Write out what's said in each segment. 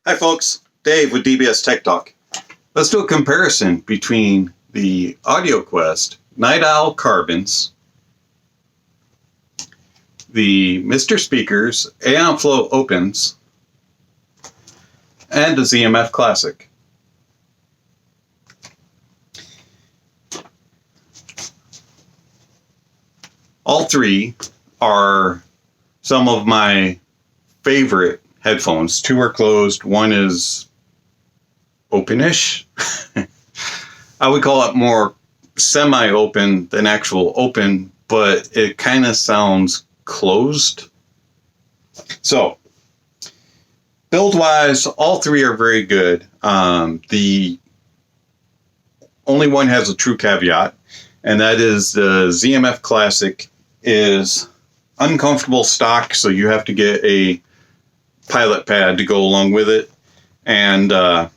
Hi folks, Dave with DBSTechTalk. Let's do a comparison between the Audioquest Nightowl Carbons, the MrSpeakers Aeon Flow Opens, and the ZMF Classic. All three are some of my favorite headphones. Two are closed, one is openish. I would call it more semi-open than actual open, but it kind of sounds closed. So, build-wise, all three are very good. The only one has a true caveat, and that is the ZMF Classic is uncomfortable stock, so you have to get a pilot pad to go along with it. And of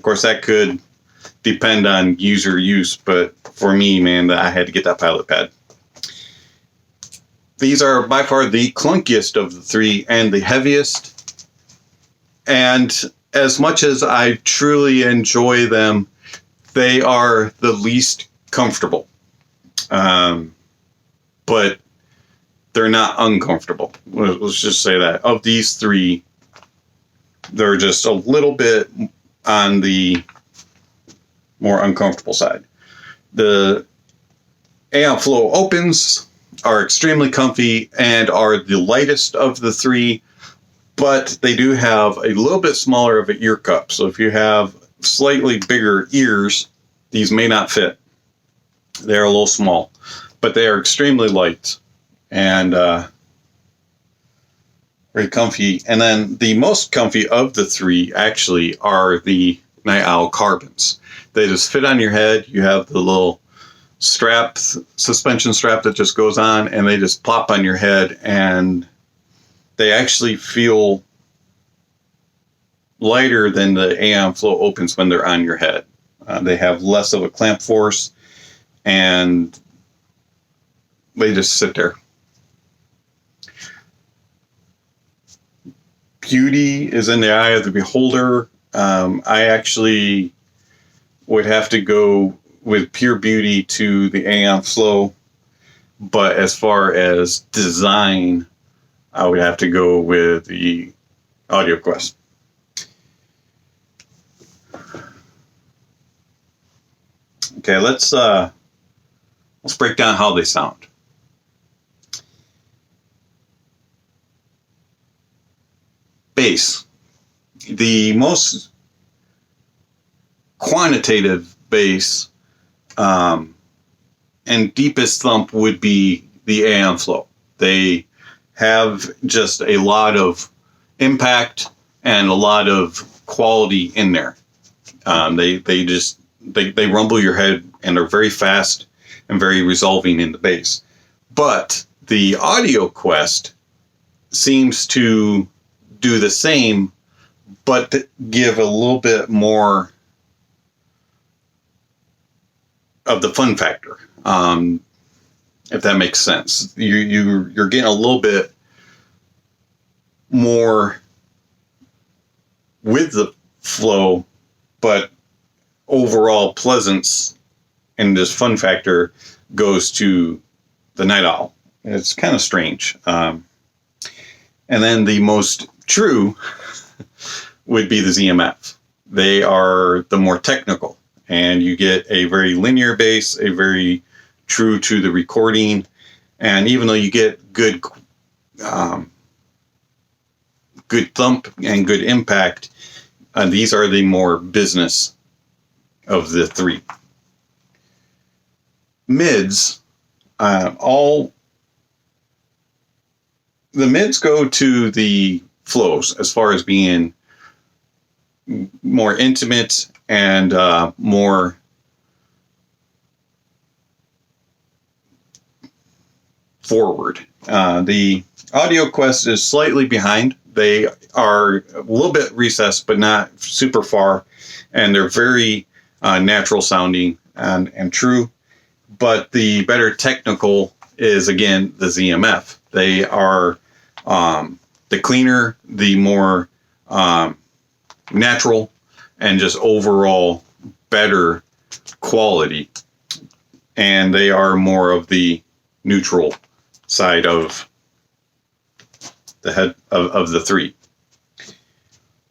course, that could depend on user use, but for me, man, I had to get that pilot pad. These are by far the clunkiest of the three and the heaviest. And as much as I truly enjoy them, they are the least comfortable. But they're not uncomfortable. Let's just say that. Of these three, they're just a little bit on the more uncomfortable side. The Aeon Flow Opens are extremely comfy and are the lightest of the three, but they do have a little bit smaller of an ear cup. So if you have slightly bigger ears, these may not fit. They're a little small, but they are extremely light and very comfy. And then the most comfy of the three actually are the Nightowl Carbons. They just fit on your head. You have the little strap, suspension strap that just goes on, and they just plop on your head, and they actually feel lighter than the Aeon Flow Opens when they're on your head. They have less of a clamp force, and they just sit there. Beauty is in the eye of the beholder. I actually would have to go with pure beauty to the Aeon Flow, but as far as design, I would have to go with the Audioquest. Okay, let's break down how they sound. Bass. The most quantitative bass and deepest thump would be the Aeon Flow. They have just a lot of impact and a lot of quality in there. They rumble your head and are very fast and very resolving in the bass. But the Audioquest seems to do the same, but give a little bit more of the fun factor, if that makes sense. You're getting a little bit more with the flow, but overall pleasance and this fun factor goes to the Nightowl. It's kind of strange. And then the most true would be the ZMF. They are the more technical, and you get a very linear bass, a very true to the recording, and even though you get good thump and good impact, these are the more business of the three. Mids, all the mids go to the flows as far as being more intimate and more forward. The Audioquest is slightly behind. They are a little bit recessed, but not super far, and they're very natural sounding and true. But the better technical is, again, the ZMF. They are the cleaner, the more natural and just overall better quality. And they are more of the neutral side of the head of the three.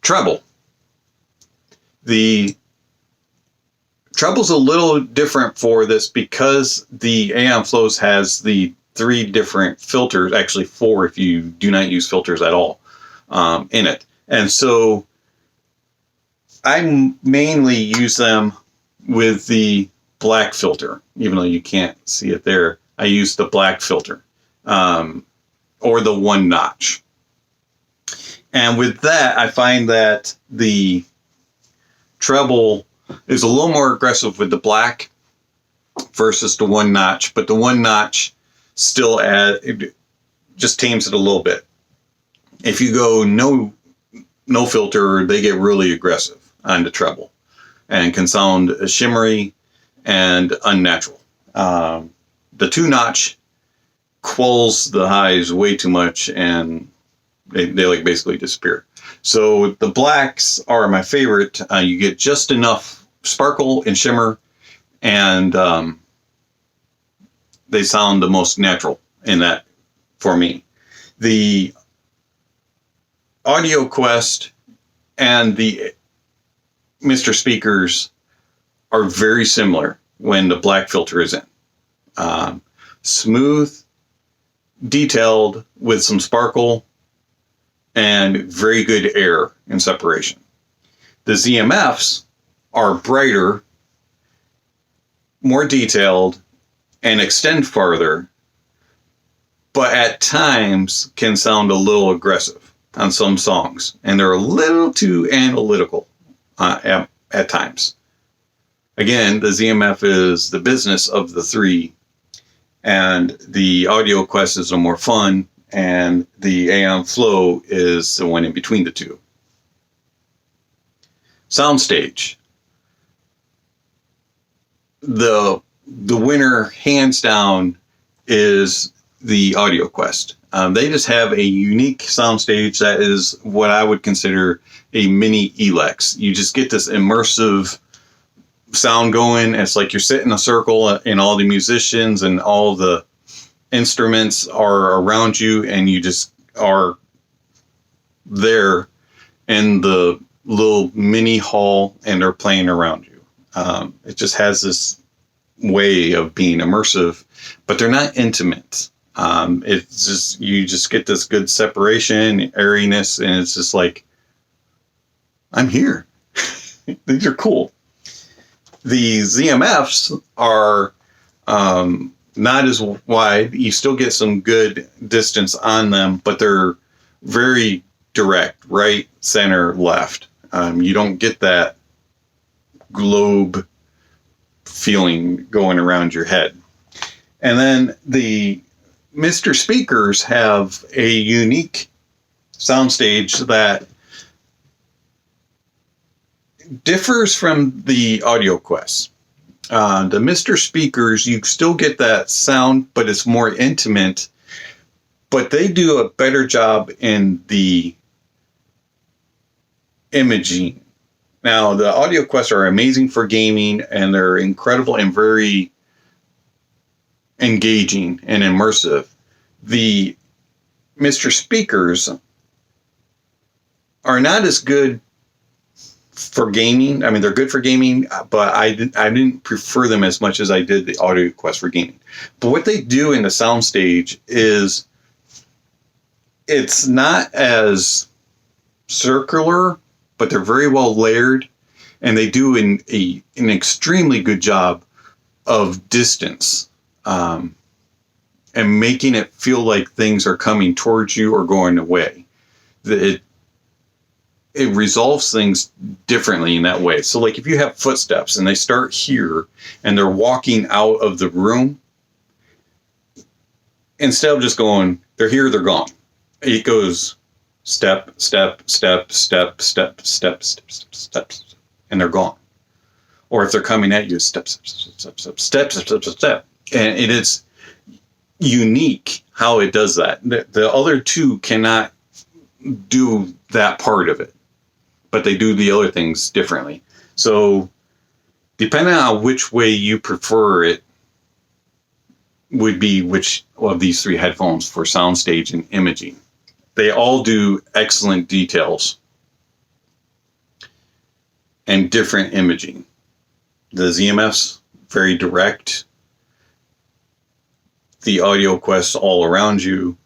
Treble. The Treble's a little different for this because the Aeon Flows has the 3 different filters, actually 4 if you do not use filters at all, in it. And so I mainly use them with the black filter, even though you can't see it there. I use the black filter, or the 1 notch. And with that, I find that the treble is a little more aggressive with the black versus the 1 notch, but the 1 notch still it just tames it a little bit. If you go no filter, they get really aggressive on the treble and can sound shimmery and unnatural. The 2 notch quells the highs way too much, and they like basically disappear. So the blacks are my favorite. You get just enough sparkle and shimmer, and they sound the most natural in that for me. The Audioquest and the MrSpeakers are very similar when the black filter is in. Smooth, detailed with some sparkle, and very good air and separation. The ZMFs are brighter, more detailed, and extend farther, but at times can sound a little aggressive on some songs, and they're a little too analytical at times. Again, the ZMF is the business of the 3, and the Audioquest is a more fun, and the Aeon Flow is the one in between the 2. Soundstage. The winner, hands down, is the Audioquest. They just have a unique soundstage that is what I would consider a mini Elex. You just get this immersive sound going. It's like you're sitting in a circle and all the musicians and all the instruments are around you, and you just are there in the little mini hall and they're playing around you. It just has this way of being immersive, but they're not intimate. It's just, you just get this good separation, airiness, and it's just like, I'm here. These are cool. The ZMFs are not as wide. You still get some good distance on them, but they're very direct, right, center, left. You don't get that globe feeling going around your head. And then the MrSpeakers have a unique soundstage that differs from the Audioquest. The MrSpeakers, you still get that sound, but it's more intimate. But they do a better job in the imaging. Now, the Audioquests are amazing for gaming, and they're incredible and very engaging and immersive. The MrSpeakers are not as good for gaming. I mean, they're good for gaming, but I didn't prefer them as much as I did the Audioquest for gaming. But what they do in the soundstage is it's not as circular, but they're very well layered, and they do an extremely good job of distance, and making it feel like things are coming towards you or going away. It resolves things differently in that way. So like if you have footsteps and they start here and they're walking out of the room, instead of just going, they're here, they're gone, it goes step, step, step, step, step, step, step, step, step, and they're gone. Or if they're coming at you, step, step, step, step, step, step, step, step. And it is unique how it does that. The other two cannot do that part of it. but they do the other things differently. So depending on which way you prefer it would be which of these three headphones for soundstage and imaging. They all do excellent details and different imaging. The ZMF's very direct. The Audioquest all around you,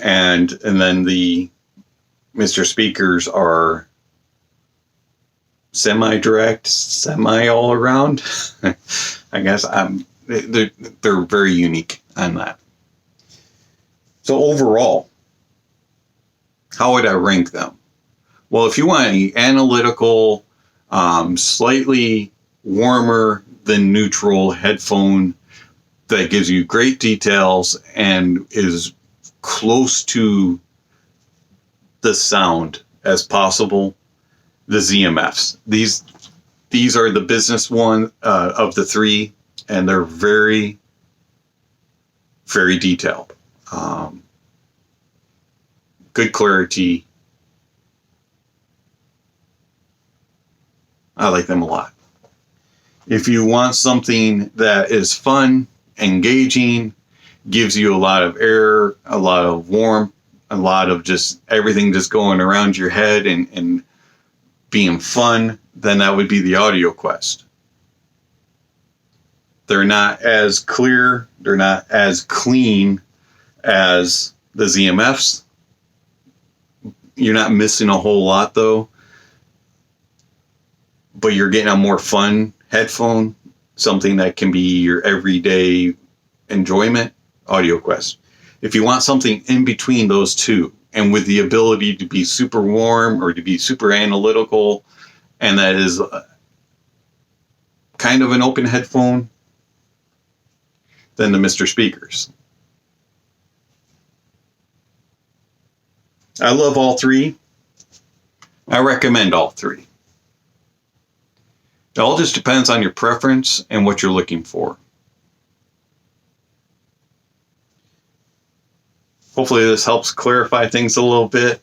and then the MrSpeakers are semi-direct, semi all around. I guess they're very unique on that. So overall, how would I rank them? Well, if you want an analytical, slightly warmer than neutral headphone that gives you great details and is close to the sound as possible, the ZMFs. These are the business one of the three, and they're very, very detailed. Good clarity. I like them a lot. If you want something that is fun, engaging, gives you a lot of air, a lot of warmth, a lot of just everything just going around your head and being fun, then that would be the Audioquest. They're not as clear, they're not as clean as the ZMFs. You're not missing a whole lot though, but you're getting a more fun headphone, something that can be your everyday enjoyment, Audioquest. If you want something in between those two, and with the ability to be super warm or to be super analytical, and that is kind of an open headphone, then the MrSpeakers. I love all three. I recommend all three. It all just depends on your preference and what you're looking for. Hopefully this helps clarify things a little bit.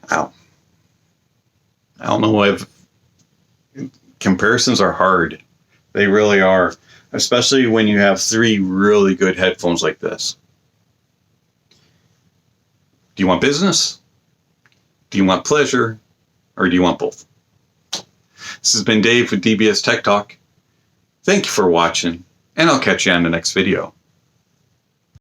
I don't know if comparisons are hard. They really are, especially when you have three really good headphones like this. Do you want business? Do you want pleasure? Or do you want both? This has been Dave with DBSTechTalk. Thank you for watching, and I'll catch you on the next video.